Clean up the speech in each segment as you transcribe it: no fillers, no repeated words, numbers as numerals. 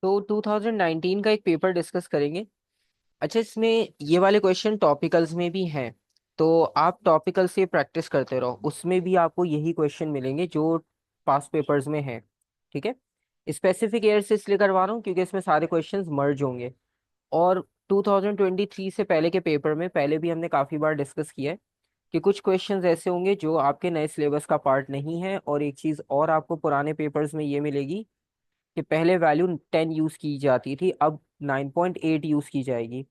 तो 2019 का एक पेपर डिस्कस करेंगे। अच्छा, इसमें ये वाले क्वेश्चन टॉपिकल्स में भी हैं। तो आप टॉपिकल से प्रैक्टिस करते रहो, उसमें भी आपको यही क्वेश्चन मिलेंगे जो पास पेपर्स में हैं। ठीक है। स्पेसिफिक ईयर से इसलिए करवा रहा हूँ क्योंकि इसमें सारे क्वेश्चंस मर्ज होंगे। और 2023 से पहले के पेपर में पहले भी हमने काफ़ी बार डिस्कस किया है कि कुछ क्वेश्चंस ऐसे होंगे जो आपके नए सिलेबस का पार्ट नहीं है। और एक चीज़ और आपको पुराने पेपर्स में ये मिलेगी कि पहले वैल्यू 10 यूज की जाती थी, अब 9.8 यूज की जाएगी।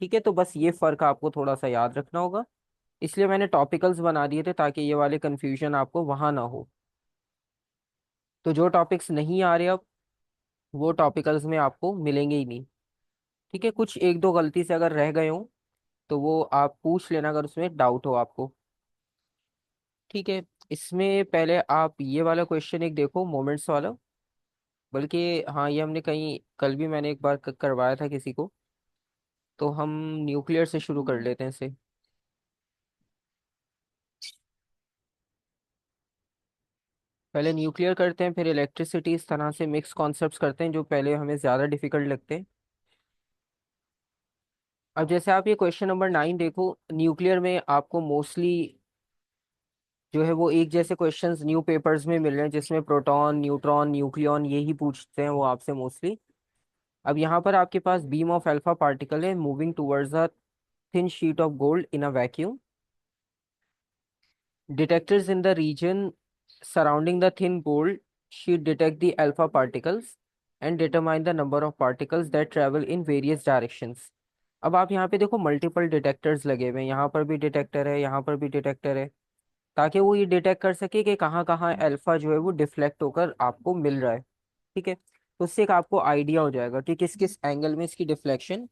ठीक है, तो बस ये फर्क आपको थोड़ा सा याद रखना होगा। इसलिए मैंने टॉपिकल्स बना दिए थे ताकि ये वाले कंफ्यूजन आपको वहां ना हो। तो जो टॉपिक्स नहीं आ रहे अब, वो टॉपिकल्स में आपको मिलेंगे ही नहीं। ठीक है, कुछ एक दो गलती से अगर रह गए हो तो वो आप पूछ लेना अगर उसमें डाउट हो आपको। ठीक है। इसमें पहले आप ये वाला क्वेश्चन एक देखो, मोमेंट्स वाला। बल्कि हाँ, ये हमने कहीं कल भी मैंने एक बार करवाया था किसी को। तो हम न्यूक्लियर से शुरू कर लेते हैं इसे। पहले न्यूक्लियर करते हैं, फिर इलेक्ट्रिसिटी, इस तरह से मिक्स कॉन्सेप्ट्स करते हैं जो पहले हमें ज़्यादा डिफिकल्ट लगते हैं। अब जैसे आप ये क्वेश्चन नंबर 9 देखो, न्यूक्लियर में आपको मोस्टली जो है वो एक जैसे क्वेश्चंस न्यू पेपर्स में मिल रहे हैं जिसमें प्रोटॉन, न्यूट्रॉन, न्यूक्लियॉन यही पूछते हैं वो आपसे मोस्टली। अब यहाँ पर आपके पास बीम ऑफ अल्फा पार्टिकल है moving towards a thin sheet of gold in a vacuum. Detectors in the region surrounding the thin gold sheet detect the alpha particles and determine the number of particles that travel in various directions. अब आप यहाँ पे देखो multiple detectors लगे हुए हैं, यहाँ पर भी डिटेक्टर है, यहाँ पर भी डिटेक्टर है, ताकि वो ये डिटेक्ट कर सके कि कहाँ कहाँ अल्फा जो है वो डिफ्लेक्ट होकर आपको मिल रहा है। ठीक है, तो उससे एक आपको आइडिया हो जाएगा कि किस किस एंगल में इसकी डिफ्लेक्शन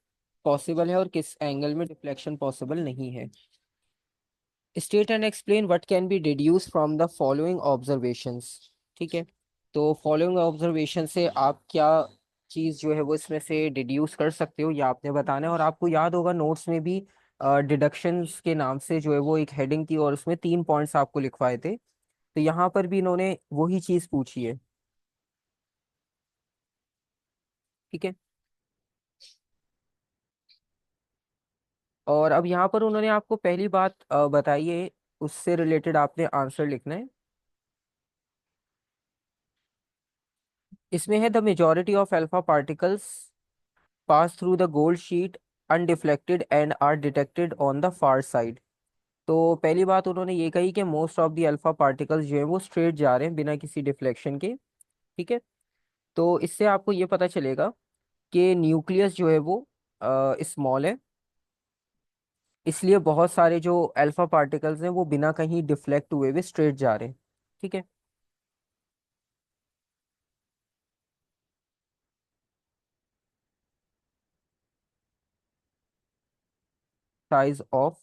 पॉसिबल है और किस एंगल में डिफ्लेक्शन पॉसिबल नहीं है। State and explain what can be deduce from the following observations. ठीक है, तो फॉलोइंग ऑब्जर्वेशन से आप क्या चीज़ जो है वो इसमें से डिड्यूस कर सकते हो, या आपने बताना है। और आपको याद होगा नोट्स में भी डिडक्शंस के नाम से जो है वो एक हेडिंग थी और उसमें 3 पॉइंट्स आपको लिखवाए थे। तो यहाँ पर भी इन्होंने वही चीज़ पूछी है। ठीक है, और अब यहाँ पर उन्होंने आपको पहली बात बताई है, उससे रिलेटेड आपने आंसर लिखना है। इसमें है the majority of alpha particles pass through the gold sheet undeflected and are detected on the far side। तो पहली बात उन्होंने ये कही कि most of the alpha particles जो है वो स्ट्रेट जा रहे हैं बिना किसी डिफ्लेक्शन के। ठीक है, तो इससे आपको ये पता चलेगा कि न्यूक्लियस जो है वो स्मॉल है, इसलिए बहुत सारे जो अल्फा पार्टिकल्स हैं वो बिना कहीं डिफ्लेक्ट हुए हुए स्ट्रेट जा रहे हैं। ठीक है। Size of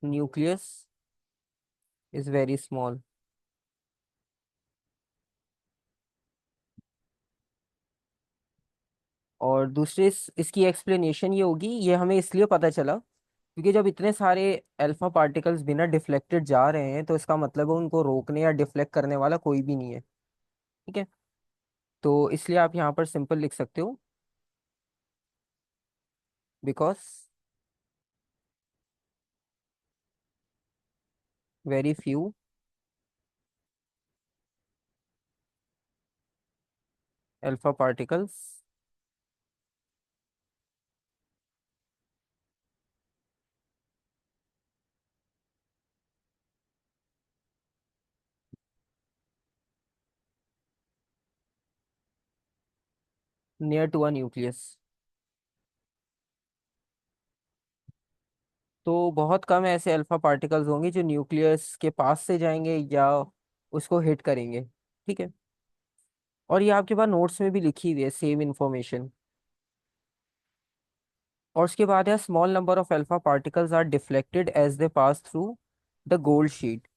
nucleus is very small. और दूसरे इसकी एक्सप्लेनेशन ये होगी, ये हमें इसलिए पता चला क्योंकि जब इतने सारे अल्फा पार्टिकल्स बिना डिफ्लेक्टेड जा रहे हैं तो इसका मतलब है उनको रोकने या डिफ्लेक्ट करने वाला कोई भी नहीं है। ठीक है, तो इसलिए आप यहाँ पर सिंपल लिख सकते हो, because very few alpha particles near to a nucleus. तो बहुत कम ऐसे अल्फा पार्टिकल्स होंगे जो न्यूक्लियस के पास से जाएंगे या उसको हिट करेंगे। ठीक है, और ये आपके पास नोट्स में भी लिखी हुई है सेम इंफॉर्मेशन। और उसके बाद है small number of alpha particles are deflected as they pass through the gold sheet.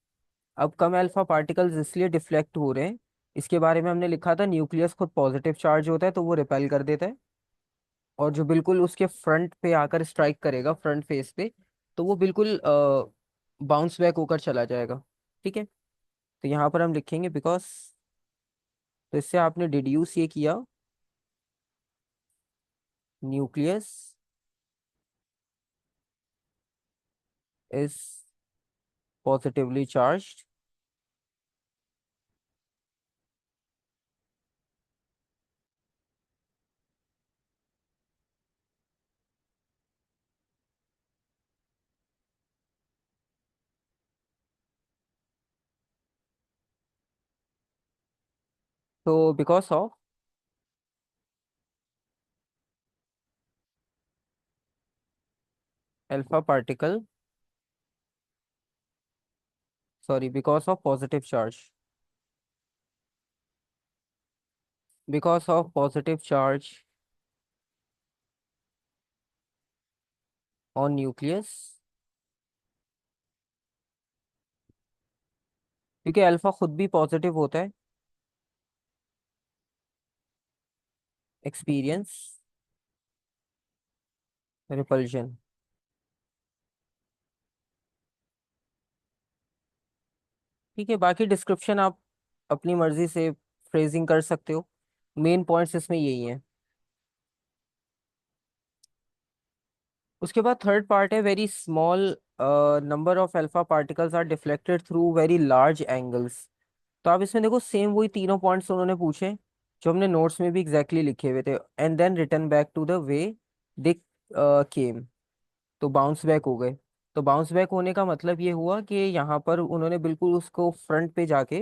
अब कम अल्फा पार्टिकल्स इसलिए डिफ्लेक्ट हो रहे हैं, इसके बारे में हमने लिखा था न्यूक्लियस खुद पॉजिटिव चार्ज होता है तो वो रिपेल कर देता है। और जो बिल्कुल उसके फ्रंट पे आकर स्ट्राइक करेगा फ्रंट फेस पे, तो वो बिल्कुल बाउंस बैक होकर चला जाएगा। ठीक है, तो यहाँ पर हम लिखेंगे बिकॉज तो इससे आपने डिड्यूस ये किया, न्यूक्लियस इज पॉजिटिवली चार्ज्ड। तो because of alpha particle, sorry, because of positive charge, because of positive charge on nucleus, क्योंकि अल्फा खुद भी पॉजिटिव होता है, एक्सपीरियंस रिपल्जन। ठीक है, बाकी डिस्क्रिप्शन आप अपनी मर्जी से फ्रेजिंग कर सकते हो, मेन पॉइंट्स इसमें यही हैं। उसके बाद थर्ड पार्ट है, very small number of alpha particles are deflected through very large angles. तो आप इसमें देखो, सेम वही तीनों पॉइंट्स उन्होंने पूछे जो हमने नोट्स में भी एग्जैक्टली exactly लिखे हुए थे, and then return back to the way they came. तो बाउंस बैक हो गए। तो बाउंस बैक होने का मतलब ये हुआ कि यहाँ पर उन्होंने बिल्कुल उसको फ्रंट पे जाके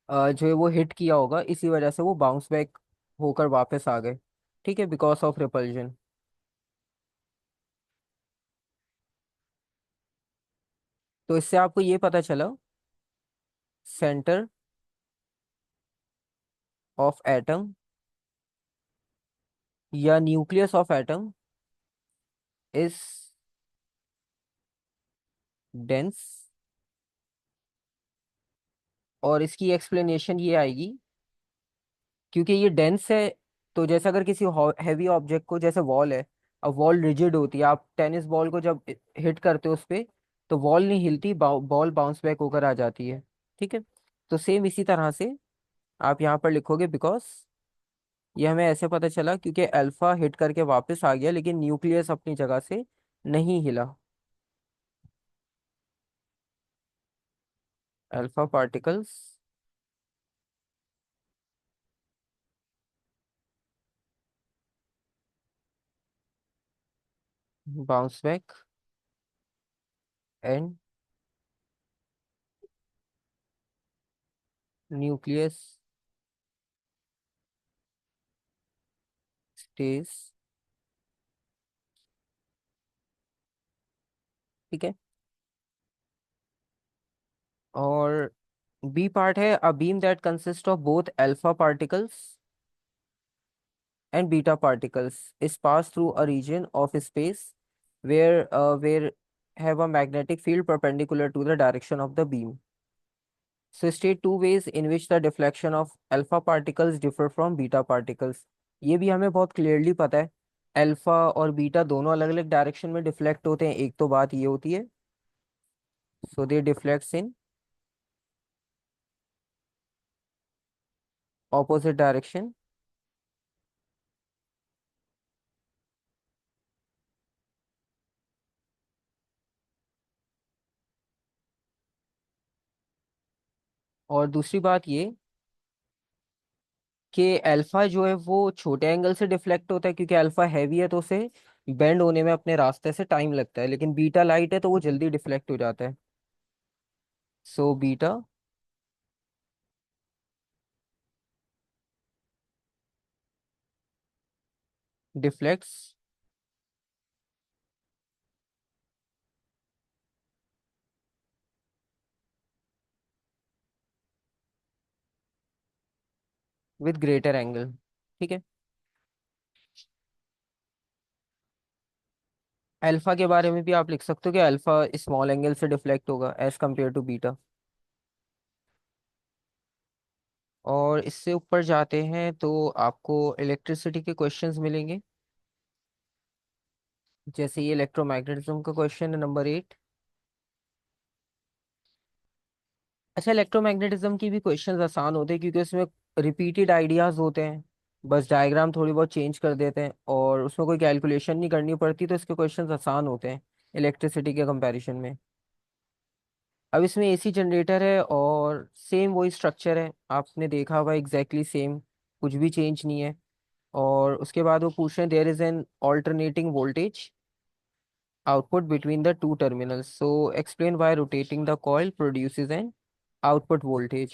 जो है वो हिट किया होगा, इसी वजह से वो बाउंस बैक होकर वापस आ गए। ठीक है, बिकॉज ऑफ रिपल्जन। तो इससे आपको ये पता चला, सेंटर ऑफ एटम या nucleus of atom is dense. और इसकी एक्सप्लेनेशन ये आएगी, क्योंकि ये डेंस है, तो जैसे अगर किसी हैवी ऑब्जेक्ट को, जैसे वॉल है, अब वॉल रिजिड होती है, आप टेनिस बॉल को जब हिट करते हो उस पे, तो वॉल नहीं हिलती, बॉल बाउंस बैक होकर आ जाती है। ठीक है, तो सेम इसी तरह से आप यहाँ पर लिखोगे, बिकॉज ये हमें ऐसे पता चला क्योंकि अल्फा हिट करके वापस आ गया, लेकिन न्यूक्लियस अपनी जगह से नहीं हिला। Alpha particles bounce back and nucleus stage. ठीक है, और बी पार्ट है, a beam that consist of both alpha particles and beta particles is passed through a region of space where have a magnetic field perpendicular to the direction of the beam. So state two ways in which the deflection of alpha particles differ from beta particles. ये भी हमें बहुत clearly पता है, alpha और beta दोनों अलग अलग डायरेक्शन में डिफ्लेक्ट होते हैं। एक तो बात ये होती है, सो दे डिफ्लेक्ट्स इन ऑपोजिट डायरेक्शन। और दूसरी बात ये कि अल्फा जो है वो छोटे एंगल से डिफ्लेक्ट होता है, क्योंकि अल्फा हैवी है तो उसे बेंड होने में अपने रास्ते से टाइम लगता है, लेकिन बीटा लाइट है तो वो जल्दी डिफ्लेक्ट हो जाता है। So beta deflects with greater angle. ठीक है, अल्फा के बारे में भी आप लिख सकते हो कि अल्फा स्मॉल एंगल से डिफ्लेक्ट होगा एज कम्पेयर टू बीटा। और इससे ऊपर जाते हैं तो आपको इलेक्ट्रिसिटी के क्वेश्चंस मिलेंगे, जैसे ये इलेक्ट्रोमैग्नेटिज्म का क्वेश्चन है नंबर 8। अच्छा, इलेक्ट्रोमैग्नेटिज्म की भी क्वेश्चंस आसान होते हैं क्योंकि उसमें रिपीटेड आइडियाज होते हैं। बस डायग्राम थोड़ी बहुत चेंज कर देते हैं और उसमें कोई कैलकुलेशन नहीं करनी पड़ती, तो इसके क्वेश्चंस आसान होते हैं इलेक्ट्रिसिटी के कंपैरिजन में। अब इसमें एसी जनरेटर है और सेम वही स्ट्रक्चर है, आपने देखा होगा एग्जैक्टली सेम, कुछ भी चेंज नहीं है। और उसके बाद वो पूछ रहे हैं there is an alternating voltage output between the two terminals. So explain why rotating the coil produces an output voltage.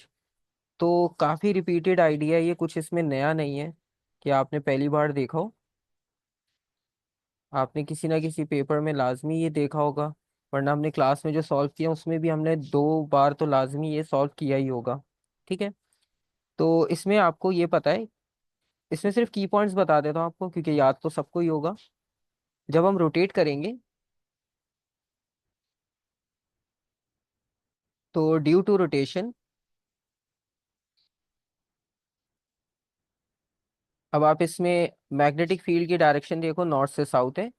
तो काफी रिपीटेड आइडिया है ये, कुछ इसमें नया नहीं है कि आपने पहली बार देखा हो। आपने किसी ना किसी पेपर में लाजमी ये देखा होगा, वरना हमने क्लास में जो सॉल्व किया उसमें भी हमने 2 बार तो लाजमी ये सॉल्व किया ही होगा। ठीक है, तो इसमें आपको ये पता है, इसमें सिर्फ की पॉइंट्स बता देता हूँ आपको क्योंकि याद तो सबको ही होगा। जब हम रोटेट करेंगे तो ड्यू टू रोटेशन, अब आप इसमें मैग्नेटिक फील्ड की डायरेक्शन देखो, नॉर्थ से साउथ है।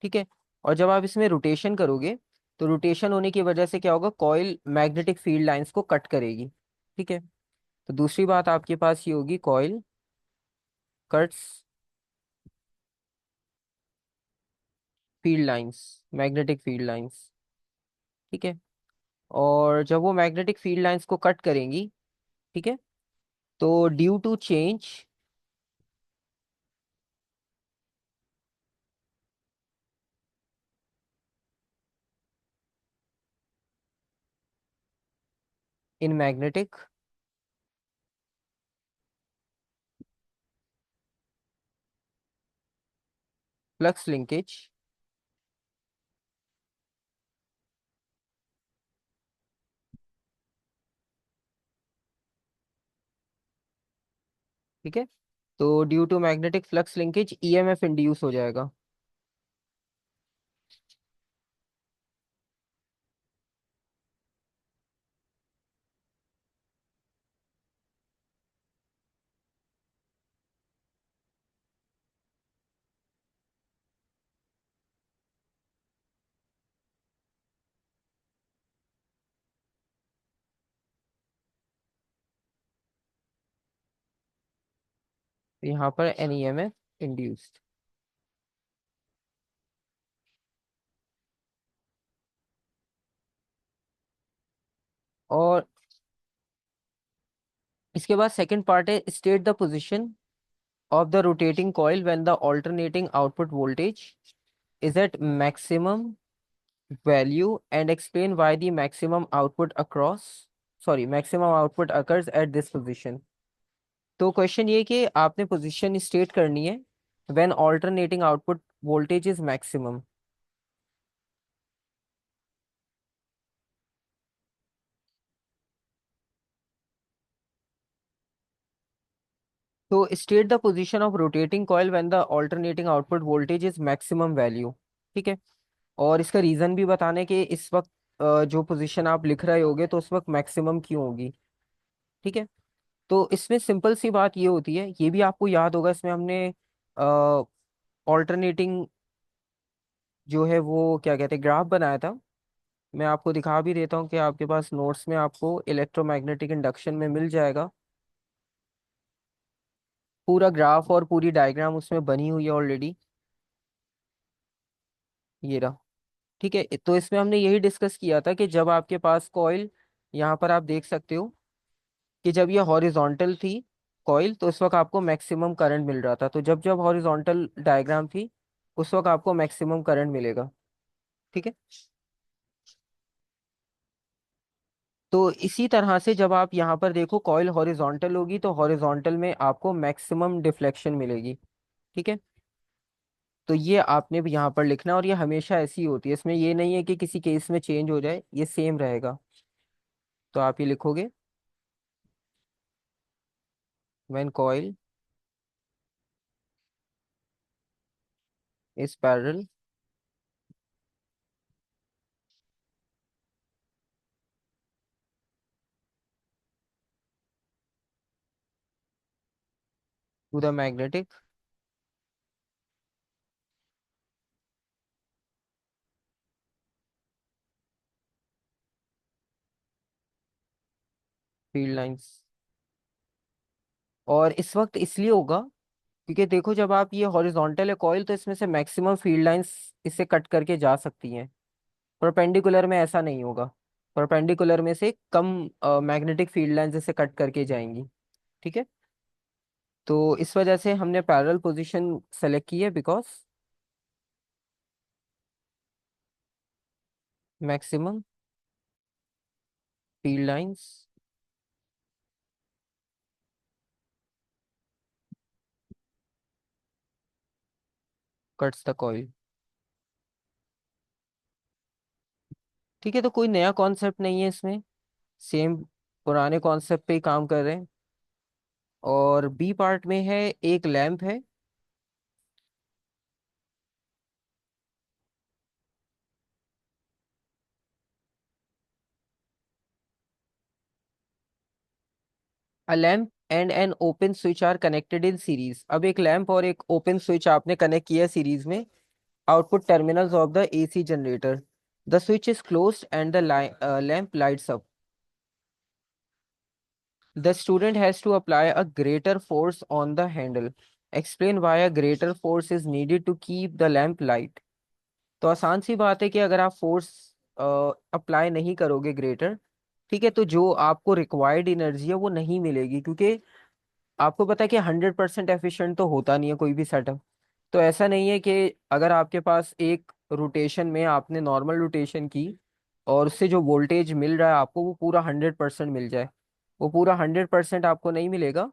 ठीक है, और जब आप इसमें रोटेशन करोगे तो रोटेशन होने की वजह से क्या होगा, कॉइल मैग्नेटिक फील्ड लाइंस को कट करेगी। ठीक है, तो दूसरी बात आपके पास ये होगी, coil cuts field lines, magnetic field lines. ठीक है, और जब वो मैग्नेटिक फील्ड लाइंस को कट करेंगी, ठीक है, तो due to change in magnetic flux linkage, ठीक है, तो due to magnetic flux linkage EMF induce हो जाएगा। तो यहाँ पर एन ईएमएफ इंड्यूस्ड। और इसके बाद सेकंड पार्ट है, state the position of the rotating coil when the alternating output voltage is at maximum value and explain why the maximum output across sorry maximum output occurs at this position. तो question ये है कि आपने position state करनी है when alternating output voltage is maximum. तो state the position of rotating coil when the alternating output voltage is maximum value. ठीक है, और इसका रीजन भी बताने कि इस वक्त जो पोजीशन आप लिख रहे होगे तो उस वक्त मैक्सिमम क्यों होगी। ठीक है, तो इसमें सिंपल सी बात ये होती है, ये भी आपको याद होगा, इसमें हमने ऑल्टरनेटिंग जो है वो क्या कहते हैं ग्राफ बनाया था। मैं आपको दिखा भी देता हूँ कि आपके पास नोट्स में आपको इलेक्ट्रोमैग्नेटिक इंडक्शन में मिल जाएगा पूरा ग्राफ और पूरी डायग्राम उसमें बनी हुई है ऑलरेडी, ये रहा। ठीक है, तो इसमें हमने यही डिस्कस किया था कि जब आपके पास कॉइल, यहाँ पर आप देख सकते हो कि जब ये हॉरिजॉन्टल थी कॉइल तो उस वक्त आपको मैक्सिमम करंट मिल रहा था, तो जब जब हॉरिजॉन्टल डायग्राम थी उस वक्त आपको मैक्सिमम करंट मिलेगा। ठीक है, तो इसी तरह से जब आप यहाँ पर देखो कॉइल हॉरिजॉन्टल होगी तो हॉरिजॉन्टल में आपको मैक्सिमम डिफ्लेक्शन मिलेगी। ठीक है, तो ये आपने भी यहाँ पर लिखना है और ये हमेशा ऐसी होती है, इसमें ये नहीं है कि किसी केस में चेंज हो जाए, ये सेम रहेगा। तो आप ये लिखोगे, when coil is parallel to the magnetic field lines. और इस वक्त इसलिए होगा क्योंकि देखो, जब आप ये हॉरिजॉन्टल है कॉइल, तो इसमें से मैक्सिमम फील्ड लाइंस इससे कट करके जा सकती हैं। परपेंडिकुलर में ऐसा नहीं होगा। परपेंडिकुलर में से कम मैग्नेटिक फील्ड लाइंस इससे कट करके जाएंगी। ठीक है। तो इस वजह से हमने पैरेलल पोजीशन सेलेक्ट की है, because maximum field lines cuts the coil. ठीक है, तो कोई नया कॉन्सेप्ट नहीं है इसमें, सेम पुराने कॉन्सेप्ट पे ही काम कर रहे हैं। और बी पार्ट में है, एक लैंप है। A lamp and an open switch are connected in series. अब एक लैंप और एक ओपन स्विच आपने कनेक्ट किया सीरीज में, output terminals of the AC generator. The switch is closed and the lamp lights up. The student has to apply a greater force on the handle. Explain why a greater force is needed to keep the lamp light. तो आसान सी बात है कि अगर आप force apply नहीं करोगे greater, ठीक है, तो जो आपको रिक्वायर्ड एनर्जी है वो नहीं मिलेगी, क्योंकि आपको पता है कि 100% एफिशिएंट तो होता नहीं है कोई भी सेटअप। तो ऐसा नहीं है कि अगर आपके पास एक रोटेशन में आपने नॉर्मल रोटेशन की और उससे जो वोल्टेज मिल रहा है आपको वो पूरा 100% मिल जाए। वो पूरा 100% आपको नहीं मिलेगा,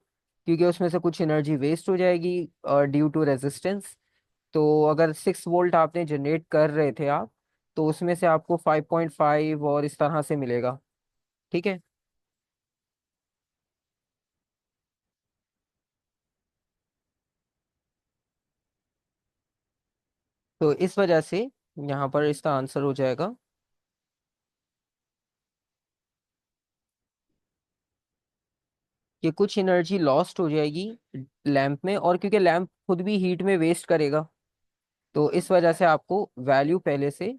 क्योंकि उसमें से कुछ एनर्जी वेस्ट हो जाएगी ड्यू टू रेजिस्टेंस। तो अगर 6 वोल्ट आपने जनरेट कर रहे थे आप, तो उसमें से आपको 5.5 और इस तरह से मिलेगा। ठीक है। तो इस वजह से यहाँ पर इसका आंसर हो जाएगा कि कुछ एनर्जी लॉस्ट हो जाएगी लैंप में, और क्योंकि लैंप खुद भी हीट में वेस्ट करेगा, तो इस वजह से आपको वैल्यू पहले से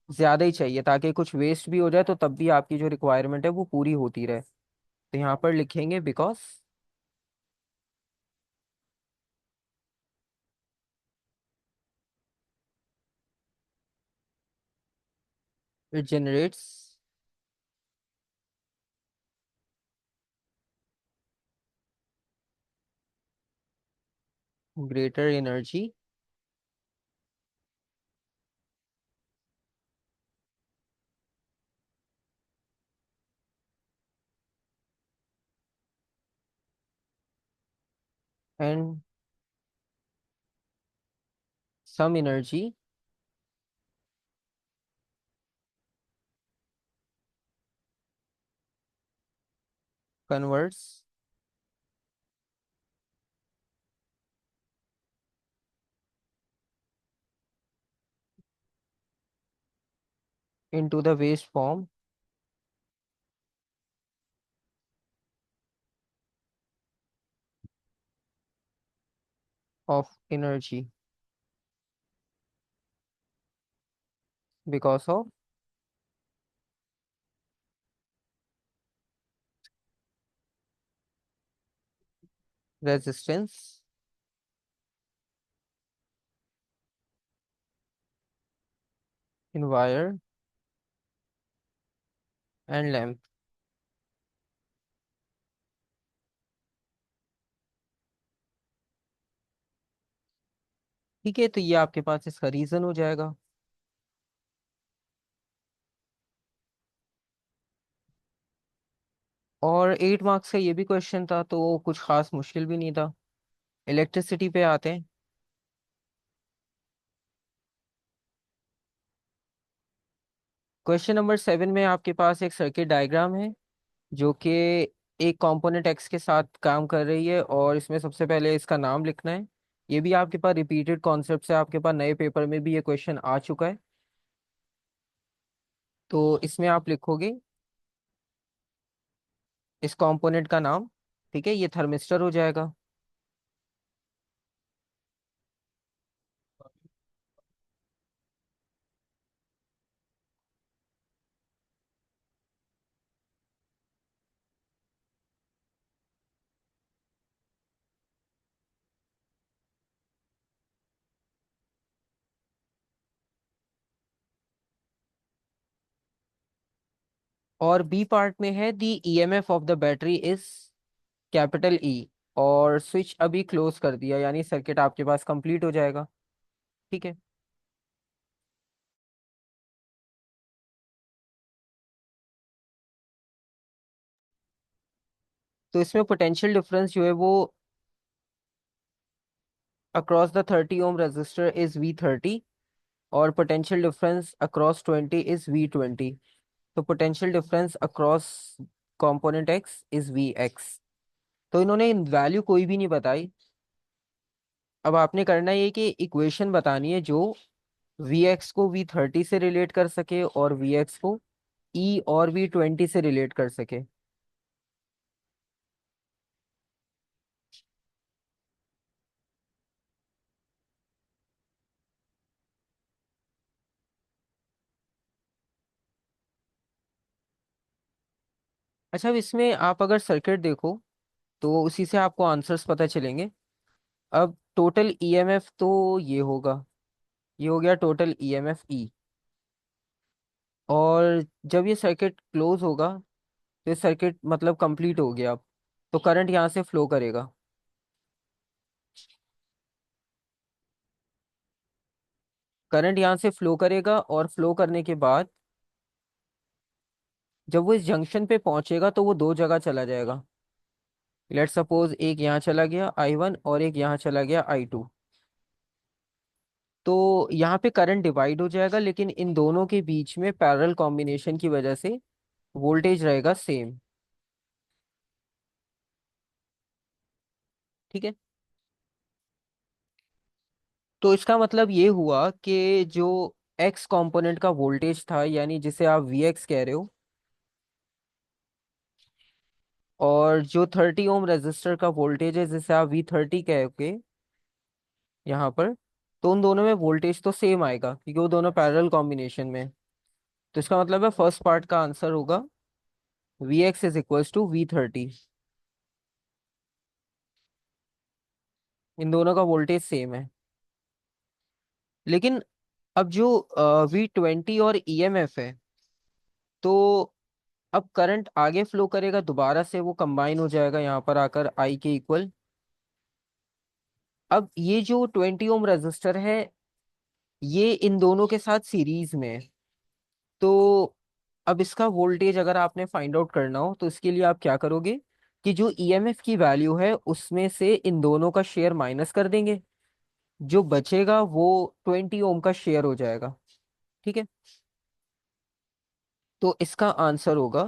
ज्यादा ही चाहिए, ताकि कुछ वेस्ट भी हो जाए तो तब भी आपकी जो रिक्वायरमेंट है वो पूरी होती रहे। तो यहाँ पर लिखेंगे because it generates greater energy and some energy converts into the waste form of energy because of resistance in wire and lamp. ठीक है, तो ये आपके पास इसका रीजन हो जाएगा। और 8 मार्क्स का ये भी क्वेश्चन था, तो कुछ खास मुश्किल भी नहीं था। इलेक्ट्रिसिटी पे आते हैं। क्वेश्चन नंबर 7 में आपके पास एक सर्किट डायग्राम है, जो कि एक कंपोनेंट एक्स के साथ काम कर रही है, और इसमें सबसे पहले इसका नाम लिखना है। ये भी आपके पास रिपीटेड कॉन्सेप्ट है, आपके पास नए पेपर में भी ये क्वेश्चन आ चुका है। तो इसमें आप लिखोगे इस कंपोनेंट का नाम। ठीक है, ये थर्मिस्टर हो जाएगा। और बी पार्ट में है the EMF of the battery is capital E, और स्विच अभी क्लोज कर दिया, यानी सर्किट आपके पास कंप्लीट हो जाएगा। ठीक है। तो इसमें पोटेंशियल डिफरेंस जो है वो across the 30 ohm resistor is V30, और potential difference across 20 is V20। तो potential difference across component X is VX। तो इन्होंने वैल्यू कोई भी नहीं बताई। अब आपने करना ये कि इक्वेशन बतानी है जो VX को V30 से रिलेट कर सके और VX को E और V20 से रिलेट कर सके। अच्छा, अब इसमें आप अगर सर्किट देखो तो उसी से आपको आंसर्स पता चलेंगे। अब टोटल ईएमएफ तो ये होगा, ये हो गया टोटल ईएमएफ ई। और जब ये सर्किट क्लोज होगा तो ये सर्किट मतलब कंप्लीट हो गया। अब तो करंट यहाँ से फ्लो करेगा। करंट यहाँ से फ्लो करेगा, और फ्लो करने के बाद जब वो इस जंक्शन पे पहुंचेगा तो वो दो जगह चला जाएगा। लेट सपोज एक यहाँ चला गया I1 और एक यहाँ चला गया I2। तो यहाँ पे करंट डिवाइड हो जाएगा, लेकिन इन दोनों के बीच में पैरेलल कॉम्बिनेशन की वजह से वोल्टेज रहेगा सेम। ठीक है। तो इसका मतलब ये हुआ कि जो एक्स कंपोनेंट का वोल्टेज था, यानी जिसे आप VX कह रहे हो, और जो 30 ओम रेजिस्टर का वोल्टेज है जिसे आप V30 कहोगे यहाँ पर, तो उन दोनों में वोल्टेज तो सेम आएगा क्योंकि वो दोनों पैरेलल कॉम्बिनेशन में। तो इसका मतलब है फर्स्ट पार्ट का आंसर होगा VX is equals to V30। इन दोनों का वोल्टेज सेम है। लेकिन अब जो V20 और EMF है, तो अब करंट आगे फ्लो करेगा, दोबारा से वो कंबाइन हो जाएगा यहाँ पर आकर I के इक्वल। अब ये जो 20 ओम रेजिस्टर है, ये इन दोनों के साथ सीरीज में है। तो अब इसका वोल्टेज अगर आपने फाइंड आउट करना हो तो इसके लिए आप क्या करोगे कि जो ईएमएफ की वैल्यू है उसमें से इन दोनों का शेयर माइनस कर देंगे। जो बचेगा वो 20 ओम का शेयर हो जाएगा। ठीक है। तो इसका आंसर होगा,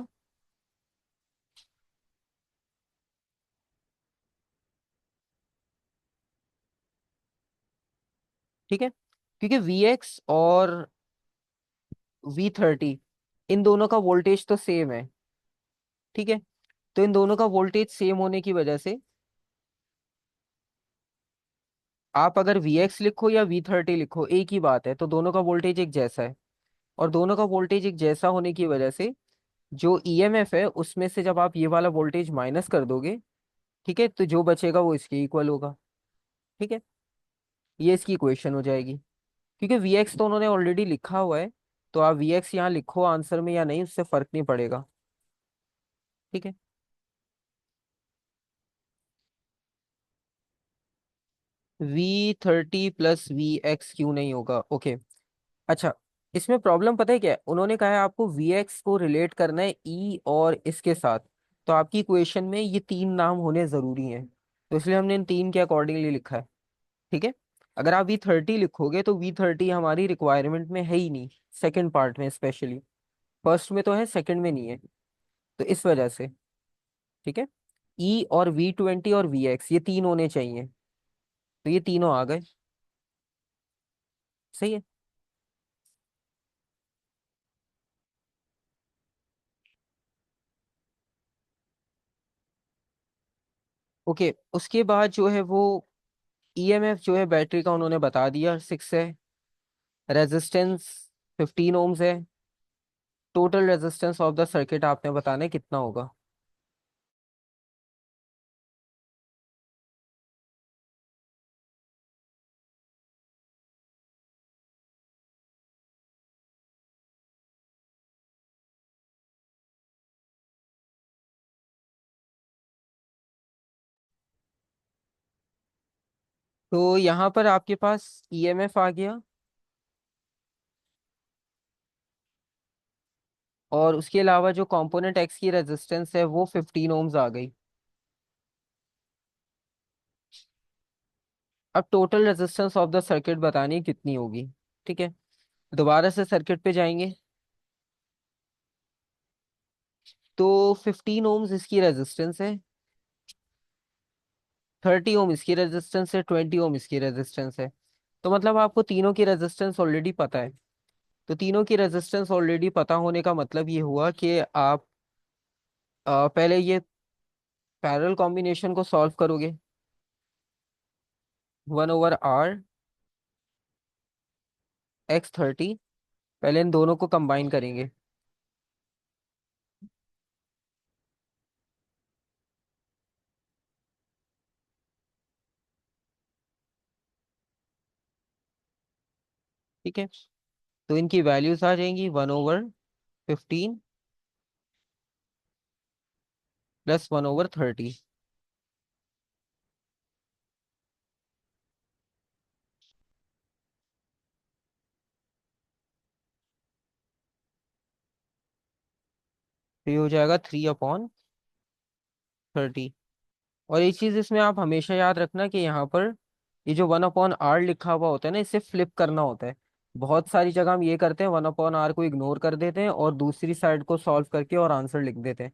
ठीक है, क्योंकि VX और V30 इन दोनों का वोल्टेज तो सेम है। ठीक है। तो इन दोनों का वोल्टेज सेम होने की वजह से आप अगर VX लिखो या V30 लिखो एक ही बात है, तो दोनों का वोल्टेज एक जैसा है। और दोनों का वोल्टेज एक जैसा होने की वजह से जो ईएमएफ है उसमें से जब आप ये वाला वोल्टेज माइनस कर दोगे, ठीक है, तो जो बचेगा वो इसके इक्वल होगा। ठीक है। ये इसकी इक्वेशन हो जाएगी। क्योंकि VX तो उन्होंने ऑलरेडी लिखा हुआ है, तो आप VX यहाँ लिखो आंसर में या नहीं, उससे फर्क नहीं पड़ेगा। ठीक है। V30 + VX क्यों नहीं होगा? ओके। अच्छा, इसमें प्रॉब्लम पता है क्या है? उन्होंने कहा है आपको VX को रिलेट करना है E और इसके साथ। तो आपकी इक्वेशन में ये तीन नाम होने जरूरी हैं, तो इसलिए हमने इन तीन के अकॉर्डिंगली लिखा है। ठीक है। अगर आप V30 लिखोगे तो V30 हमारी रिक्वायरमेंट में है ही नहीं, सेकंड पार्ट में स्पेशली। फर्स्ट में तो है, सेकंड में नहीं है। तो इस वजह से। ठीक है। E और V20 और VX ये तीन होने चाहिए। तो ये तीनों आ गए। सही है। ओके, उसके बाद जो है वो ईएमएफ जो है बैटरी का उन्होंने बता दिया 6 है। रेजिस्टेंस 15 ओम्स है। Total resistance of the circuit आपने बताना है कितना होगा। तो यहाँ पर आपके पास ईएमएफ आ गया, और उसके अलावा जो कंपोनेंट एक्स की रेजिस्टेंस है वो 15 ओम्स आ गई। अब total resistance of the circuit बतानी है कितनी होगी। ठीक है, दोबारा से सर्किट पे जाएंगे। तो 15 ओम्स इसकी रेजिस्टेंस है, 30 ओम इसकी रेजिस्टेंस है, 20 ओम इसकी रेजिस्टेंस है। तो मतलब आपको तीनों की रेजिस्टेंस ऑलरेडी पता है। तो तीनों की रेजिस्टेंस ऑलरेडी पता होने का मतलब ये हुआ कि आप पहले ये पैरेलल कॉम्बिनेशन को सॉल्व करोगे। 1/R X 30, पहले इन दोनों को कंबाइन करेंगे। ठीक है, तो इनकी वैल्यूज आ जाएंगी 1/15 प्लस 1/30। तो ये हो जाएगा 3/30। और एक चीज इसमें आप हमेशा याद रखना कि यहाँ पर ये जो 1/R लिखा हुआ होता है ना, इसे फ्लिप करना होता है। बहुत सारी जगह हम ये करते हैं, 1/R को इग्नोर कर देते हैं और दूसरी साइड को सॉल्व करके और आंसर लिख देते हैं।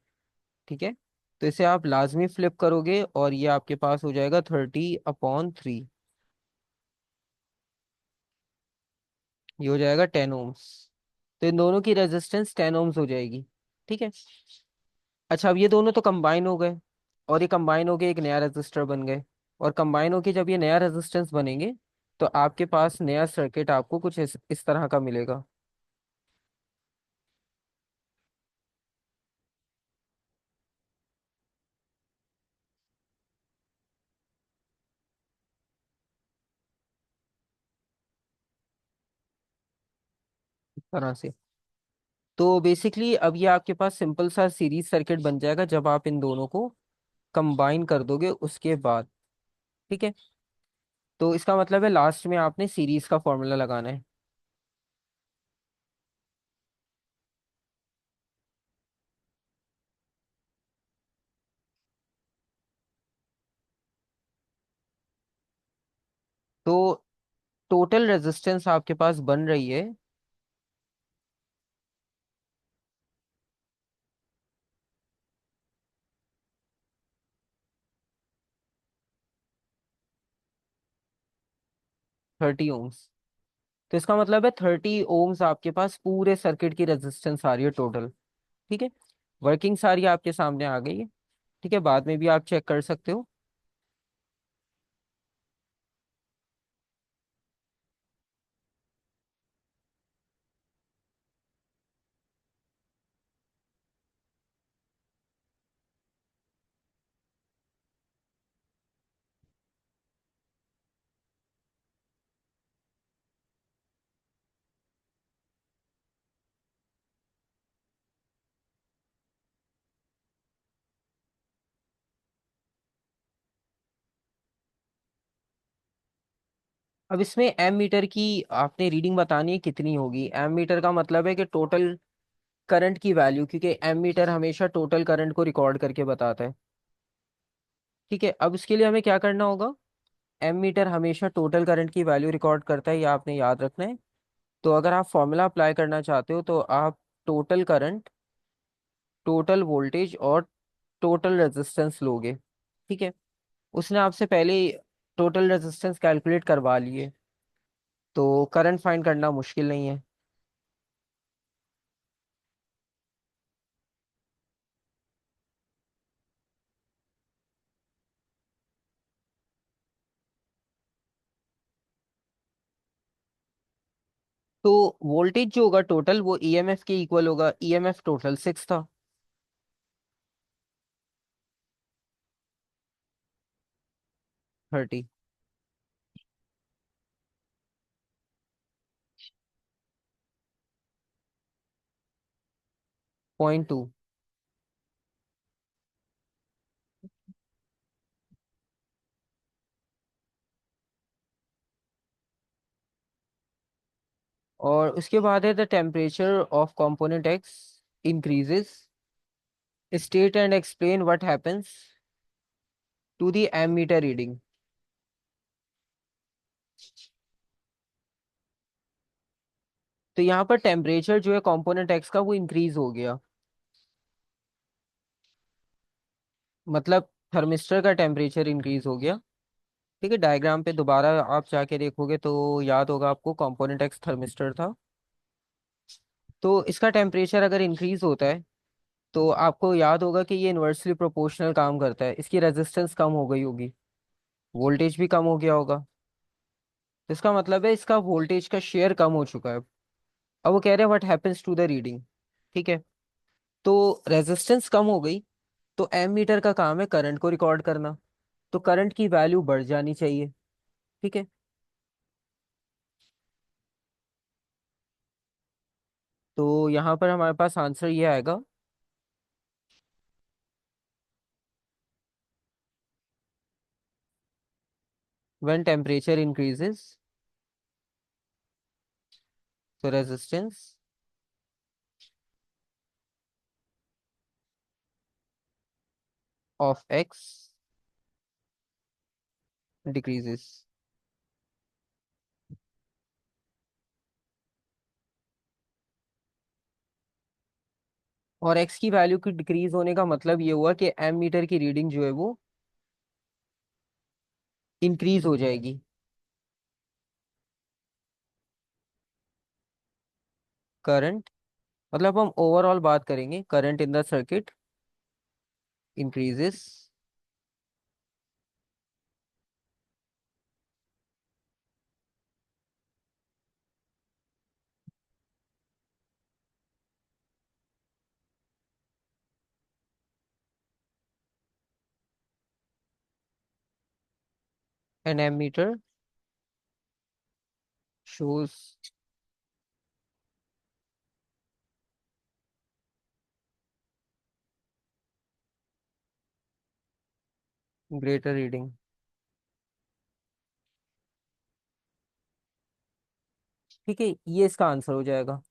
ठीक है, तो इसे आप लाजमी फ्लिप करोगे और ये आपके पास हो जाएगा 30/3। ये हो जाएगा 10 ओम्स। तो इन दोनों की रेजिस्टेंस 10 ओम्स हो जाएगी। ठीक है, अच्छा अब ये दोनों तो कंबाइन हो गए, और ये कंबाइन होके एक नया रेजिस्टर बन गए। और कंबाइन होके जब ये नया रेजिस्टेंस बनेंगे, तो आपके पास नया सर्किट आपको कुछ इस तरह का मिलेगा। इस तरह से। तो बेसिकली अब ये आपके पास सिंपल सा सीरीज सर्किट बन जाएगा जब आप इन दोनों को कंबाइन कर दोगे उसके बाद। ठीक है, तो इसका मतलब है लास्ट में आपने सीरीज का फॉर्मूला लगाना है। तो टोटल रेजिस्टेंस आपके पास बन रही है 30 ओम्स। तो इसका मतलब है 30 ओम्स आपके पास पूरे सर्किट की रेजिस्टेंस आ रही है टोटल। ठीक है, वर्किंग सारी आपके सामने आ गई है। ठीक है, बाद में भी आप चेक कर सकते हो। अब इसमें एम मीटर की आपने रीडिंग बतानी है कितनी होगी। एम मीटर का मतलब है कि टोटल करंट की वैल्यू, क्योंकि एम मीटर हमेशा टोटल करंट को रिकॉर्ड करके बताता है। ठीक है, अब इसके लिए हमें क्या करना होगा। एम मीटर हमेशा टोटल करंट की वैल्यू रिकॉर्ड करता है, ये आपने याद रखना है। तो अगर आप फॉर्मूला अप्लाई करना चाहते हो तो आप टोटल करंट, टोटल वोल्टेज और टोटल रेजिस्टेंस लोगे। ठीक है, उसने आपसे पहले टोटल रेजिस्टेंस कैलकुलेट करवा लिए, तो करंट फाइंड करना मुश्किल नहीं है। तो वोल्टेज जो होगा टोटल वो ईएमएफ के इक्वल होगा। ईएमएफ टोटल 6 था। 30 0.2। और उसके बाद है the temperature of component X increases, state and explain what happens to the ammeter reading. तो यहाँ पर टेम्परेचर जो है कंपोनेंट एक्स का वो इंक्रीज हो गया, मतलब थर्मिस्टर का टेम्परेचर इंक्रीज हो गया। ठीक है, डायग्राम पे दोबारा आप जाके देखोगे तो याद होगा आपको, कंपोनेंट एक्स थर्मिस्टर था। तो इसका टेम्परेचर अगर इंक्रीज होता है तो आपको याद होगा कि ये इन्वर्सली प्रोपोर्शनल काम करता है, इसकी रेजिस्टेंस कम हो गई होगी, वोल्टेज भी कम हो गया होगा। तो इसका मतलब है इसका वोल्टेज का शेयर कम हो चुका है। अब वो कह रहे हैं what happens to the reading. ठीक है, तो रेजिस्टेंस कम हो गई, तो एम मीटर का काम है करंट को रिकॉर्ड करना, तो करंट की वैल्यू बढ़ जानी चाहिए। ठीक है, तो यहाँ पर हमारे पास आंसर ये आएगा, व्हेन टेम्परेचर इंक्रीजेस तो रेजिस्टेंस ऑफ एक्स डिक्रीजेस। और एक्स की वैल्यू की डिक्रीज होने का मतलब ये हुआ कि एम मीटर की रीडिंग जो है वो इंक्रीज हो जाएगी। करंट, मतलब हम ओवरऑल बात करेंगे, current in the circuit increases and ammeter shows greater reading. ठीक है, ये इसका आंसर हो जाएगा।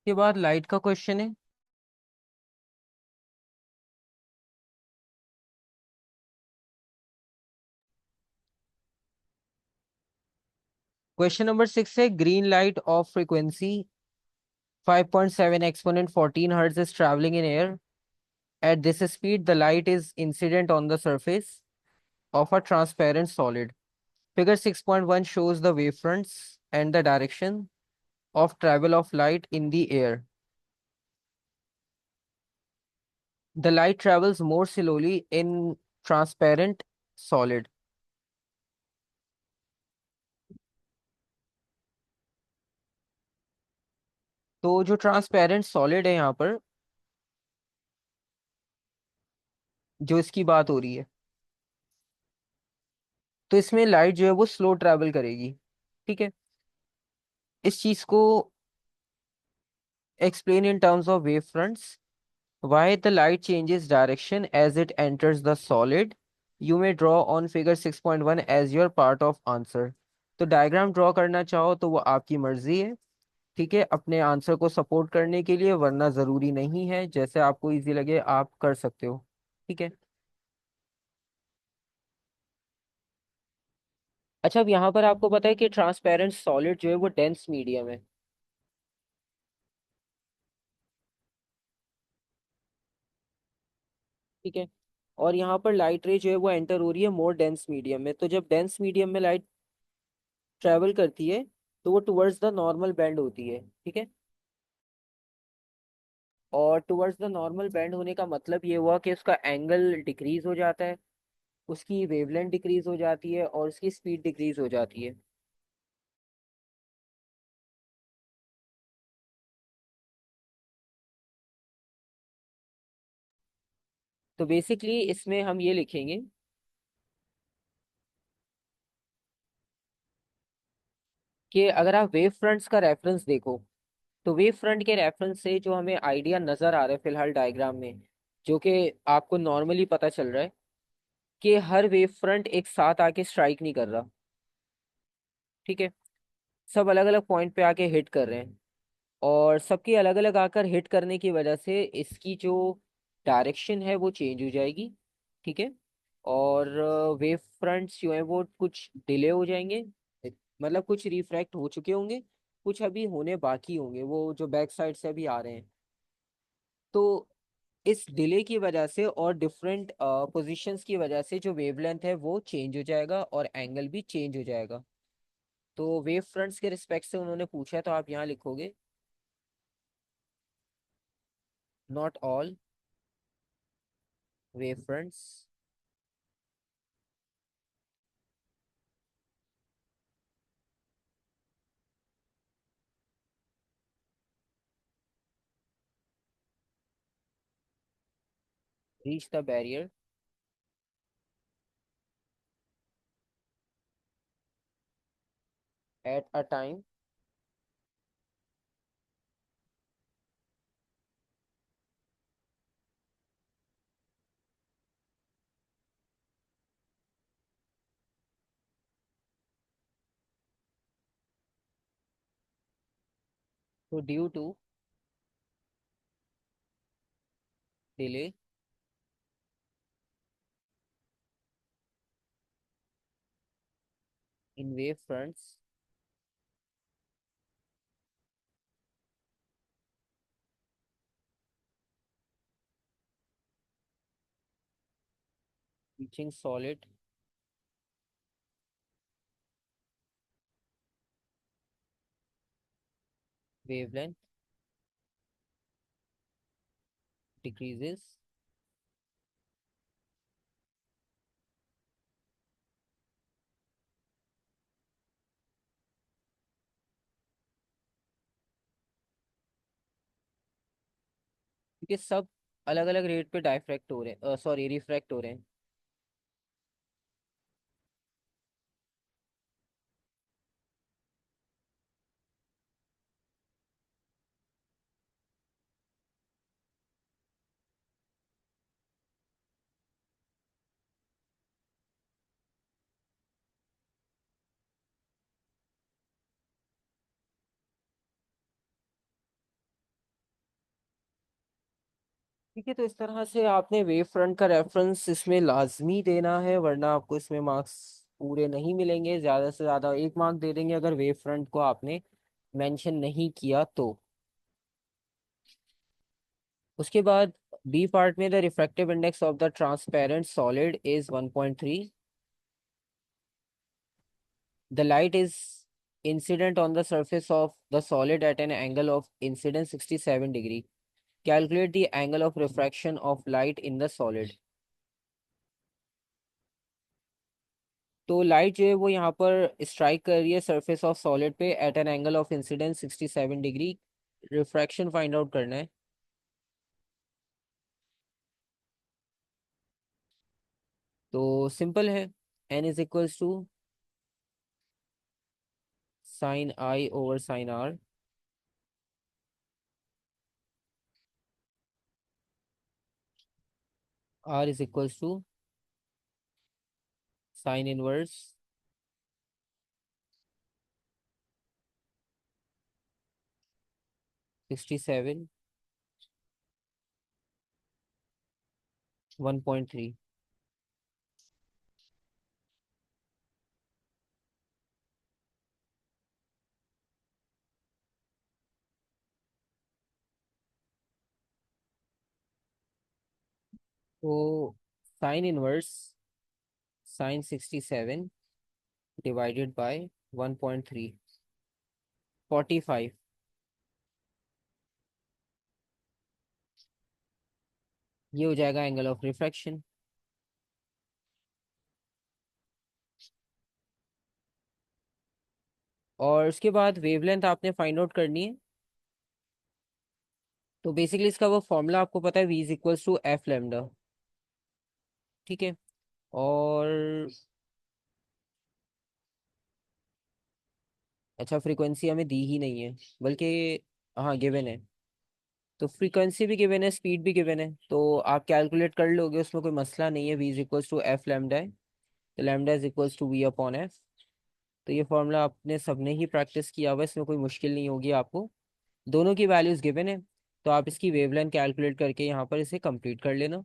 के बाद लाइट का क्वेश्चन है। क्वेश्चन नंबर 6 है, green light of frequency 5.7 exponent 14 hertz is traveling in air. At this speed, the light is incident on the surface of a transparent solid. Figure 6.1 shows the wavefronts and the direction of travel of light in the air. The light travels more slowly in transparent solid. तो जो transparent solid है यहाँ पर, जो इसकी बात हो रही है, तो इसमें लाइट जो है वो स्लो ट्रैवल करेगी। ठीक है, इस चीज को explain in terms of wave fronts. Why the light changes direction as it enters the solid? You may draw on figure 6.1 as your part of answer. तो डायग्राम ड्रॉ करना चाहो तो वो आपकी मर्जी है। ठीक है, अपने आंसर को सपोर्ट करने के लिए, वरना जरूरी नहीं है, जैसे आपको इजी लगे आप कर सकते हो। ठीक है, अच्छा अब यहाँ पर आपको पता है कि ट्रांसपेरेंट सॉलिड जो है वो डेंस मीडियम है। ठीक है, और यहाँ पर लाइट रे जो है वो एंटर हो रही है मोर डेंस मीडियम में, तो जब डेंस मीडियम में लाइट ट्रेवल करती है तो वो टुवर्ड्स द नॉर्मल बैंड होती है, ठीक है। और टुवर्ड्स द नॉर्मल बैंड होने का मतलब ये हुआ कि उसका एंगल डिक्रीज हो जाता है, उसकी वेवलेंथ डिक्रीज हो जाती है और उसकी स्पीड डिक्रीज हो जाती है। तो बेसिकली इसमें हम ये लिखेंगे कि अगर आप वेव फ्रंट्स का रेफरेंस देखो, तो वेव फ्रंट के रेफरेंस से जो हमें आइडिया नजर आ रहा है फिलहाल डायग्राम में, जो कि आपको नॉर्मली पता चल रहा है कि हर वेव फ्रंट एक साथ आके स्ट्राइक नहीं कर रहा, ठीक है। सब अलग अलग पॉइंट पे आके हिट कर रहे हैं, और सबके अलग अलग आकर हिट करने की वजह से इसकी जो डायरेक्शन है वो चेंज हो जाएगी, ठीक है। और वेव फ्रंट्स जो है वो कुछ डिले हो जाएंगे, मतलब कुछ रिफ्रैक्ट हो चुके होंगे, कुछ अभी होने बाकी होंगे, वो जो बैक साइड से अभी आ रहे हैं। तो इस डिले की वजह से और डिफरेंट पोजीशंस की वजह से जो वेवलेंथ है वो चेंज हो जाएगा और एंगल भी चेंज हो जाएगा। तो वेव फ्रंट्स के रिस्पेक्ट से उन्होंने पूछा है, तो आप यहाँ लिखोगे not all wave fronts reach the barrier at a time तो due to delay in wave fronts reaching solid wavelength decreases क्योंकि सब अलग अलग रेट पे डाइफ्रैक्ट हो रहे हैं, सॉरी रिफ्रैक्ट हो रहे हैं। ठीक है, तो इस तरह से आपने वेव फ्रंट का रेफरेंस इसमें लाजमी देना है, वरना आपको इसमें मार्क्स पूरे नहीं मिलेंगे, ज्यादा से ज्यादा 1 मार्क दे देंगे अगर वेव फ्रंट को आपने मेंशन नहीं किया तो। उसके बाद बी पार्ट में the refractive index of the transparent solid is 1.3। The light is incident on the surface of the solid at an angle of incidence 67 degree. Calculate the angle of refraction of light in the solid. तो light जो है वो यहाँ पर strike कर रही है surface of solid पे at an angle of incidence 67 degree. Refraction find out करना है। तो सिंपल है, N is equals to sine I over sine R. R is equals to sine inverse 67 1.3। तो sine inverse sine 67 divided by 1.3। 45। ये हो जाएगा angle of refraction. और उसके बाद वेवलेंथ आपने फाइंड आउट करनी है। तो बेसिकली इसका वो फॉर्मूला आपको पता है, v is equals to F lambda. ठीक है। और अच्छा, फ्रीक्वेंसी हमें दी ही नहीं है, बल्कि हाँ गिवन है। तो फ्रीक्वेंसी भी गिवन है, स्पीड भी गिवन है, तो आप कैलकुलेट कर लोगे, उसमें कोई मसला नहीं है। v is equals to F lambda है, तो lambda is equals to v upon f. तो ये फॉर्मूला आपने सबने ही प्रैक्टिस किया हुआ है, इसमें कोई मुश्किल नहीं होगी आपको। दोनों की वैल्यूज गिवन है, तो आप इसकी वेवलेंथ कैलकुलेट करके यहाँ पर इसे कंप्लीट कर लेना।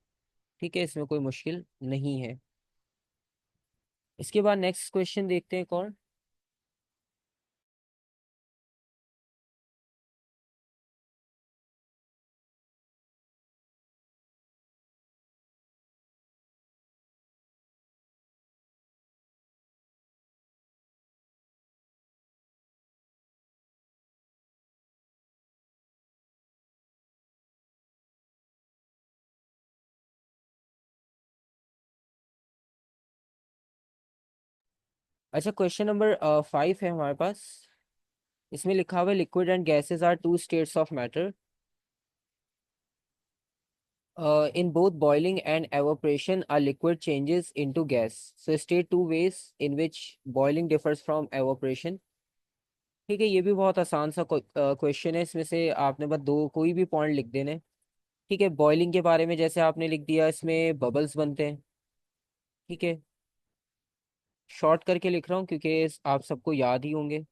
ठीक है, इसमें कोई मुश्किल नहीं है। इसके बाद नेक्स्ट क्वेश्चन देखते हैं कौन। अच्छा, क्वेश्चन नंबर 5 है हमारे पास। इसमें लिखा हुआ है liquid and gases are two states of matter. In both boiling and evaporation, a liquid changes into gas. So state two ways in which boiling differs from evaporation. ठीक है, ये भी बहुत आसान सा क्वेश्चन है। इसमें से आपने बस दो कोई भी पॉइंट लिख देने। ठीक है, बॉइलिंग के बारे में जैसे आपने लिख दिया, इसमें बबल्स बनते हैं। ठीक है, शॉर्ट करके लिख रहा हूँ क्योंकि आप सबको याद ही होंगे।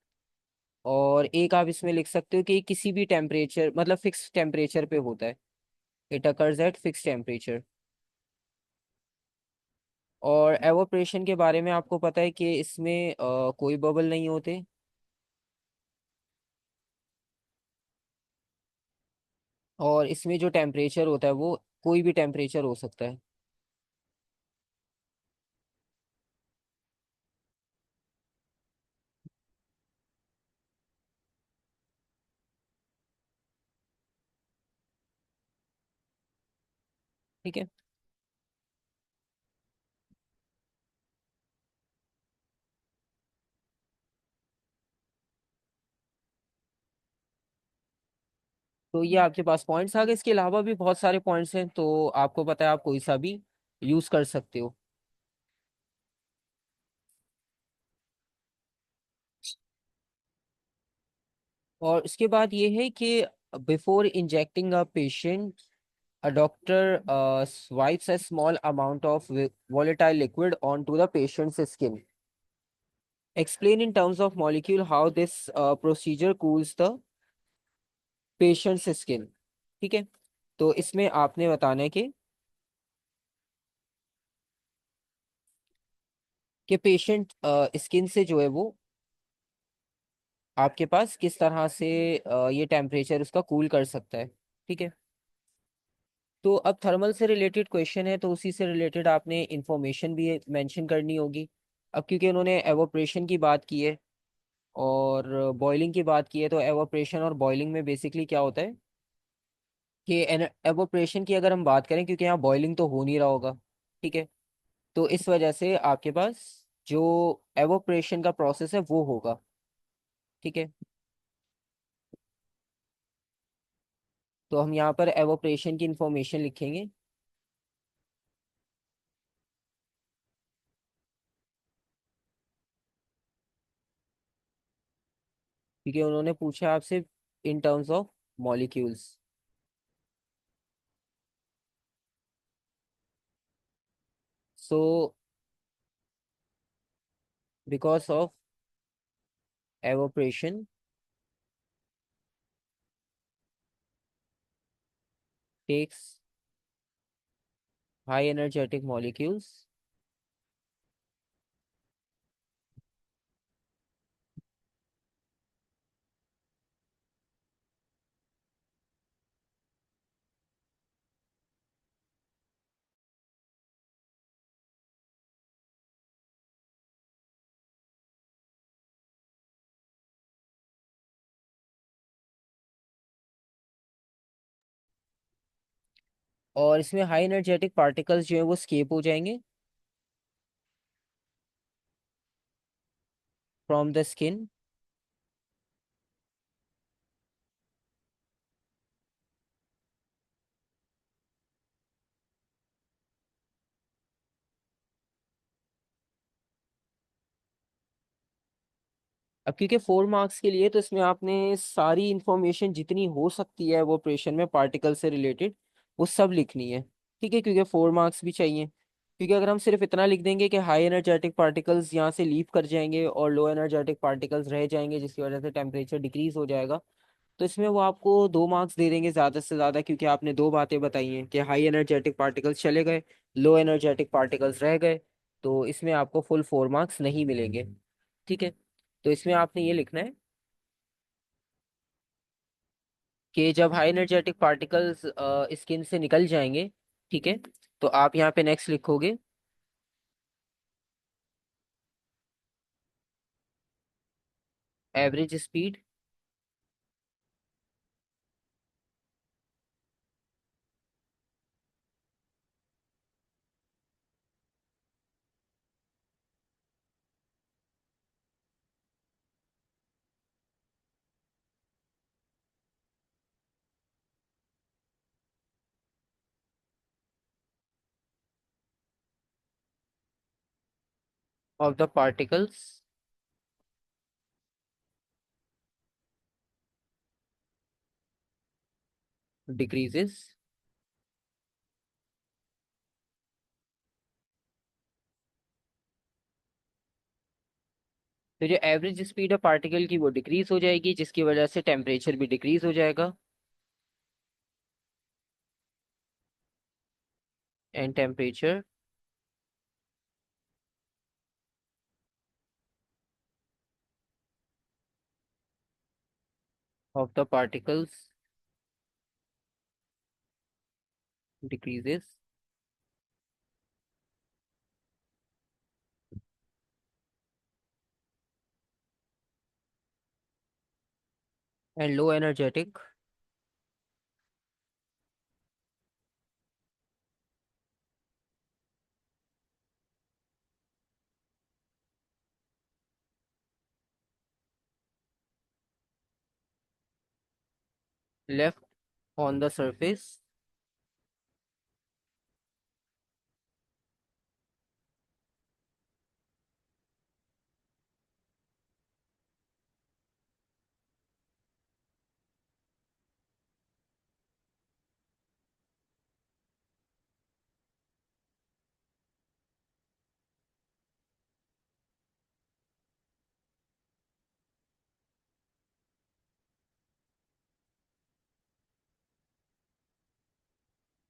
और एक आप इसमें लिख सकते हो कि किसी भी टेम्परेचर, मतलब फिक्स टेम्परेचर पे होता है। It occurs at fix temperature. और एवोप्रेशन के बारे में आपको पता है कि इसमें कोई बबल नहीं होते। और इसमें जो टेम्परेचर होता है वो कोई भी टेम्परेचर हो सकता है। ठीक है, तो ये आपके पास पॉइंट्स आ गए। इसके अलावा भी बहुत सारे पॉइंट्स हैं, तो आपको पता है आप कोई सा भी यूज कर सकते हो। और इसके बाद ये है कि before injecting a patient, a doctor swipes a small amount of volatile liquid onto the patient's skin. Explain in terms of molecule how this procedure cools the patient's skin. ठीक है, तो इसमें आपने बताना है कि पेशेंट स्किन से जो है वो आपके पास किस तरह से ये टेम्परेचर उसका कूल कर सकता है। ठीक है, तो अब थर्मल से रिलेटेड क्वेश्चन है, तो उसी से रिलेटेड आपने इंफॉर्मेशन भी मेंशन करनी होगी। अब क्योंकि उन्होंने एवोप्रेशन की बात की है और बॉइलिंग की बात की है, तो एवोप्रेशन और बॉइलिंग में बेसिकली क्या होता है कि एवोप्रेशन की अगर हम बात करें, क्योंकि यहाँ बॉइलिंग तो हो नहीं रहा होगा। ठीक है, तो इस वजह से आपके पास जो एवोप्रेशन का प्रोसेस है वो होगा। ठीक है, तो हम यहाँ पर एवोप्रेशन की इंफॉर्मेशन लिखेंगे। क्योंकि उन्होंने पूछा आपसे in terms of molecules. So because of evaporation takes high energetic molecules और इसमें हाई एनर्जेटिक पार्टिकल्स जो है वो स्केप हो जाएंगे फ्रॉम द स्किन। अब क्योंकि 4 मार्क्स के लिए तो इसमें आपने सारी इंफॉर्मेशन जितनी हो सकती है वो ऑपरेशन में पार्टिकल से रिलेटेड वो सब लिखनी है। ठीक है, क्योंकि 4 मार्क्स भी चाहिए। क्योंकि अगर हम सिर्फ इतना लिख देंगे कि हाई एनर्जेटिक पार्टिकल्स यहाँ से लीव कर जाएंगे और लो एनर्जेटिक पार्टिकल्स रह जाएंगे जिसकी वजह से टेम्परेचर डिक्रीज हो जाएगा, तो इसमें वो आपको 2 मार्क्स दे देंगे ज्यादा से ज्यादा, क्योंकि आपने दो बातें बताई हैं कि हाई एनर्जेटिक पार्टिकल्स चले गए, लो एनर्जेटिक पार्टिकल्स रह गए। तो इसमें आपको फुल 4 मार्क्स नहीं मिलेंगे। ठीक है, तो इसमें आपने ये लिखना है कि जब हाई एनर्जेटिक पार्टिकल्स स्किन से निकल जाएंगे, ठीक है, तो आप यहाँ पे नेक्स्ट लिखोगे average speed of the particles decreases. तो जो एवरेज स्पीड है पार्टिकल की वो डिक्रीज हो जाएगी जिसकी वजह से टेम्परेचर भी डिक्रीज हो जाएगा। And temperature of the particles decreases. And low energetic left on the surface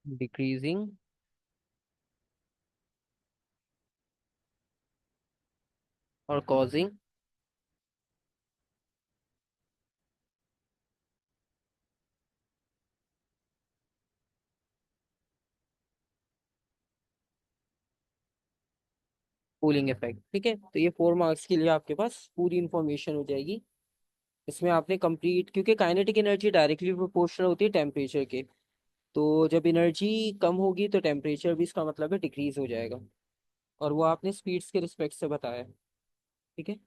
decreasing और कॉजिंग कूलिंग इफेक्ट। ठीक है, तो ये 4 मार्क्स के लिए आपके पास पूरी इंफॉर्मेशन हो जाएगी। इसमें आपने कंप्लीट, क्योंकि काइनेटिक एनर्जी डायरेक्टली प्रोपोर्शनल होती है टेम्परेचर के, तो जब एनर्जी कम होगी तो टेम्परेचर भी इसका मतलब है डिक्रीज हो जाएगा। और वो आपने स्पीड्स के रिस्पेक्ट से बताया है। ठीक है,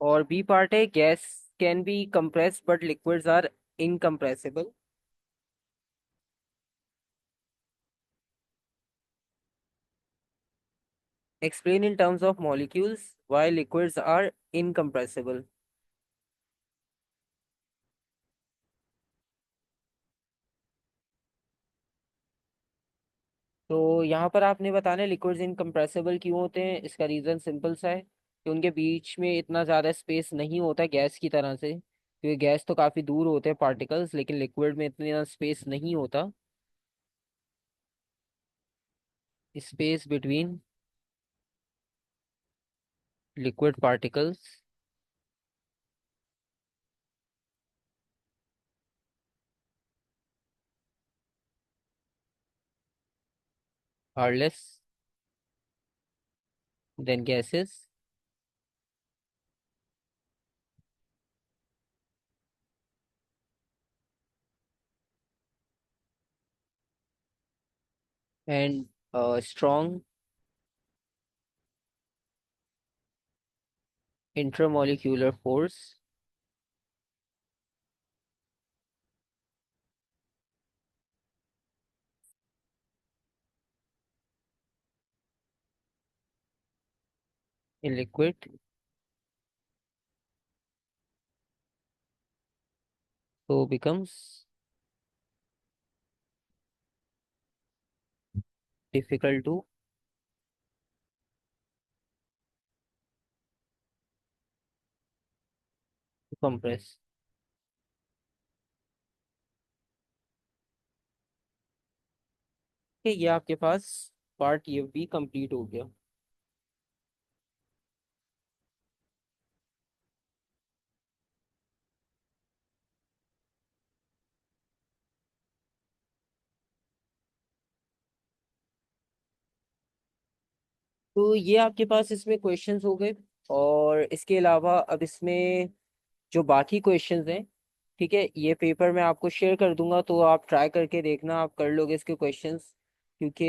और बी पार्ट है gas can be compress but liquids are incompressible. Explain in terms of molecules why liquids are incompressible. तो यहाँ पर आपने बताना है लिक्विड्स इनकम्प्रेसिबल क्यों होते हैं। इसका रीजन सिंपल सा है कि उनके बीच में इतना ज़्यादा स्पेस नहीं होता गैस की तरह से, क्योंकि गैस तो काफ़ी दूर होते हैं पार्टिकल्स, लेकिन लिक्विड में इतना स्पेस नहीं होता। Space between liquid particles are less. then gases and strong intermolecular force in liquid, so becomes difficult to compress. ठीक है, ये आपके पास पार्ट ये भी कंप्लीट हो गया। तो ये आपके पास इसमें क्वेश्चंस हो गए। और इसके अलावा अब इसमें जो बाकी क्वेश्चंस हैं, ठीक है, ये पेपर मैं आपको शेयर कर दूंगा, तो आप ट्राई करके देखना, आप कर लोगे इसके क्वेश्चंस, क्योंकि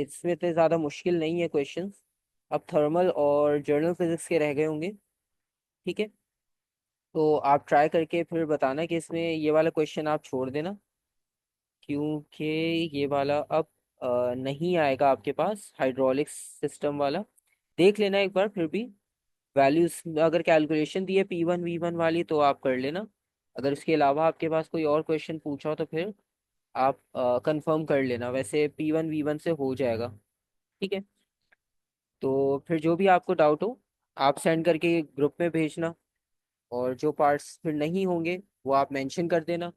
इसमें इतने ज़्यादा मुश्किल नहीं है क्वेश्चंस। अब थर्मल और जर्नल फिजिक्स के रह गए होंगे। ठीक है, तो आप ट्राई करके फिर बताना कि इसमें ये वाला क्वेश्चन आप छोड़ देना, क्योंकि ये वाला अब नहीं आएगा आपके पास, हाइड्रोलिक्स सिस्टम वाला। देख लेना एक बार फिर भी, वैल्यूज अगर कैलकुलेशन दी है P1 V1 वाली तो आप कर लेना। अगर इसके अलावा आपके पास कोई और क्वेश्चन पूछा हो तो फिर आप कंफर्म कर लेना, वैसे P1 V1 से हो जाएगा। ठीक है, तो फिर जो भी आपको डाउट हो आप सेंड करके ग्रुप में भेजना, और जो पार्ट्स फिर नहीं होंगे वो आप मेंशन कर देना,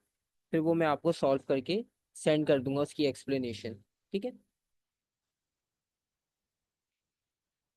फिर वो मैं आपको सॉल्व करके सेंड कर दूंगा उसकी एक्सप्लेनेशन। ठीक है।